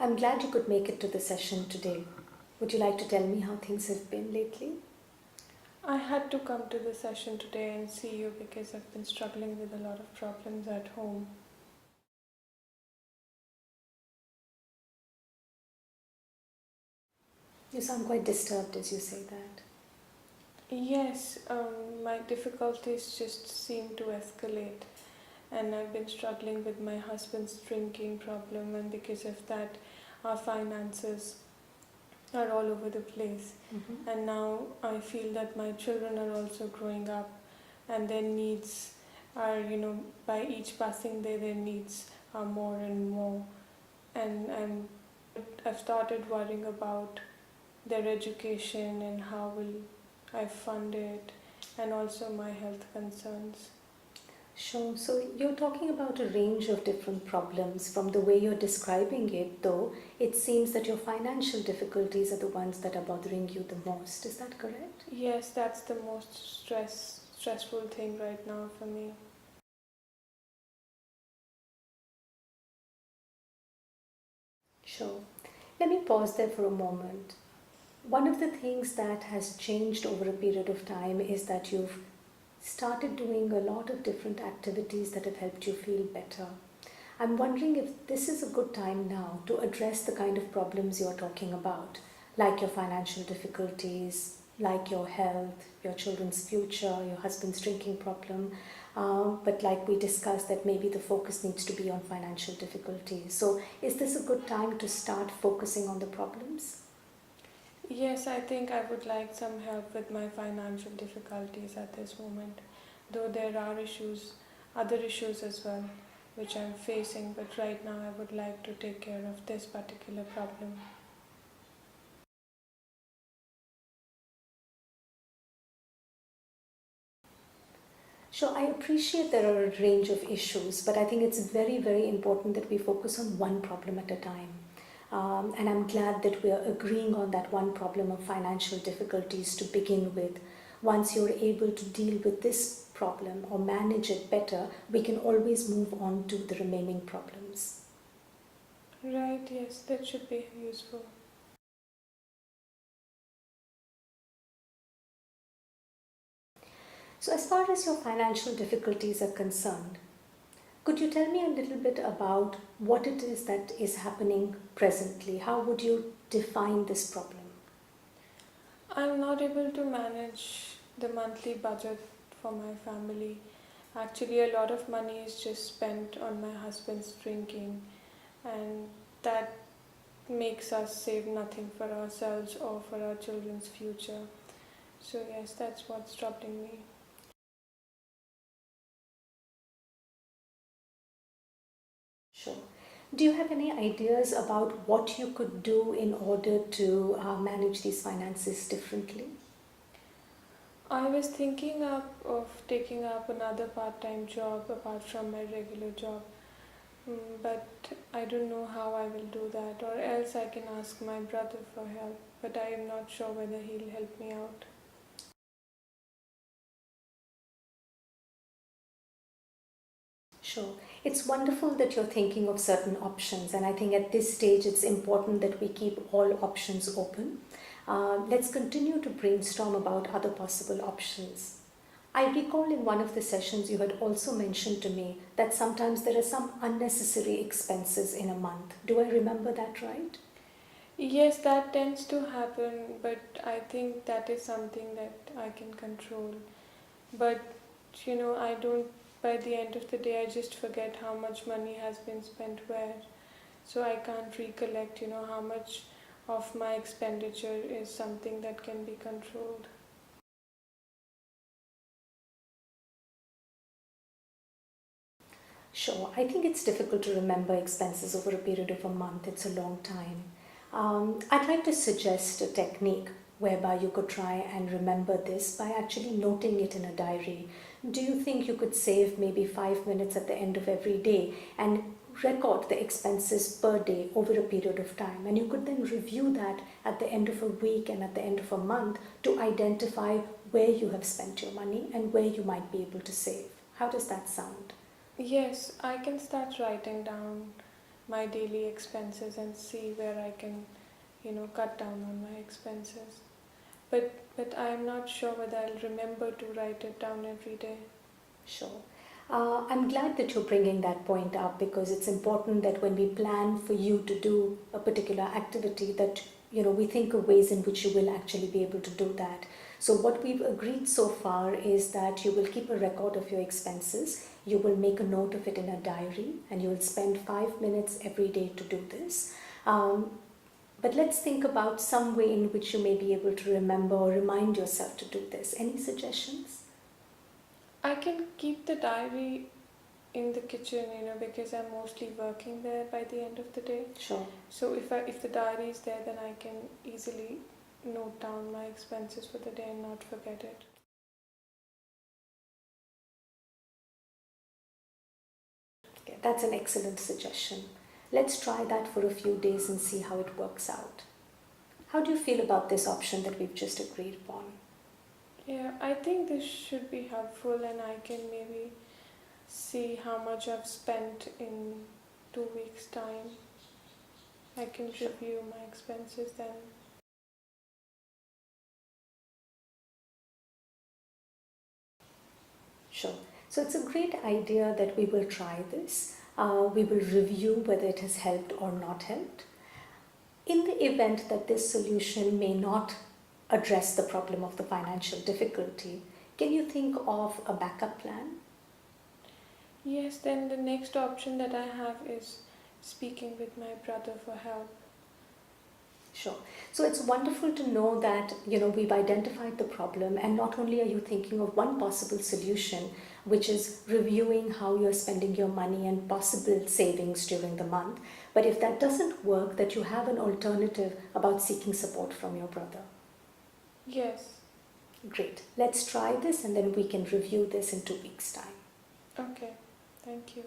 I'm glad you could make it to the session today. Would you like to tell me how things have been lately? I had to come to the session today and see you because I've been struggling with a lot of problems at home. You sound quite disturbed as you say that. Yes, my difficulties just seem to escalate, and I've been struggling with my husband's drinking problem, and because of that, our finances are all over the place. And now I feel that my children are also growing up, and their needs are, by each passing day, their needs are more and more. And I've started worrying about their education and how will I fund it, and also my health concerns. Sure. So you're talking about a range of different problems. From the way you're describing it, though, it seems that your financial difficulties are the ones that are bothering you the most. Is that correct? Yes, that's the most stressful thing right now for me. Sure. Let me pause there for a moment. One of the things that has changed over a period of time is that you've started doing a lot of different activities that have helped you feel better. I'm wondering if this is a good time now to address the kind of problems you're talking about, like your financial difficulties, like your health, your children's future, your husband's drinking problem. But like we discussed, that maybe the focus needs to be on financial difficulties. So, is this a good time to start focusing on the problems? Yes, I think I would like some help with my financial difficulties at this moment, though there are other issues as well, which I'm facing, but right now I would like to take care of this particular problem. Sure, I appreciate there are a range of issues, but I think it's very, very important that we focus on one problem at a time. And I'm glad that we are agreeing on that one problem of financial difficulties to begin with. Once you're able to deal with this problem or manage it better, we can always move on to the remaining problems. Right, yes, that should be useful. So, as far as your financial difficulties are concerned, could you tell me a little bit about what it is that is happening presently? How would you define this problem? I'm not able to manage the monthly budget for my family. Actually, a lot of money is just spent on my husband's drinking, and that makes us save nothing for ourselves or for our children's future. So, yes, that's what's troubling me. Sure. Do you have any ideas about what you could do in order to manage these finances differently? I was thinking of taking up another part time job apart from my regular job, but I don't know how I will do that, or else I can ask my brother for help, but I am not sure whether he'll help me out. Sure. It's wonderful that you're thinking of certain options, and I think at this stage it's important that we keep all options open. Let's continue to brainstorm about other possible options. I recall in one of the sessions you had also mentioned to me that sometimes there are some unnecessary expenses in a month. Do I remember that right? Yes, that tends to happen, but I think that is something that I can control. But I don't, by the end of the day, I just forget how much money has been spent where. So I can't recollect, how much of my expenditure is something that can be controlled. Sure, I think it's difficult to remember expenses over a period of a month. It's a long time. I'd like to suggest a technique whereby you could try and remember this by actually noting it in a diary. Do you think you could save maybe 5 minutes at the end of every day and record the expenses per day over a period of time? And you could then review that at the end of a week and at the end of a month to identify where you have spent your money and where you might be able to save. How does that sound? Yes, I can start writing down my daily expenses and see where I can, cut down on my expenses. But I am not sure whether I'll remember to write it down every day. Sure. I'm glad that you're bringing that point up, because it's important that when we plan for you to do a particular activity, that we think of ways in which you will actually be able to do that. So what we've agreed so far is that you will keep a record of your expenses, you will make a note of it in a diary, and you will spend 5 minutes every day to do this. But let's think about some way in which you may be able to remember or remind yourself to do this. Any suggestions? I can keep the diary in the kitchen, because I'm mostly working there by the end of the day. Sure. So if the diary is there, then I can easily note down my expenses for the day and not forget it. Okay, that's an excellent suggestion. Let's try that for a few days and see how it works out. How do you feel about this option that we've just agreed upon? Yeah, I think this should be helpful, and I can maybe see how much I've spent in 2 weeks' time. I can review my expenses then. Sure. So it's a great idea that we will try this. We will review whether it has helped or not helped. In the event that this solution may not address the problem of the financial difficulty, can you think of a backup plan? Yes, then the next option that I have is speaking with my brother for help. Sure. So it's wonderful to know that we've identified the problem, and not only are you thinking of one possible solution, which is reviewing how you're spending your money and possible savings during the month, but if that doesn't work, that you have an alternative about seeking support from your brother. Yes. Great. Let's try this, and then we can review this in 2 weeks' time. Okay. Thank you.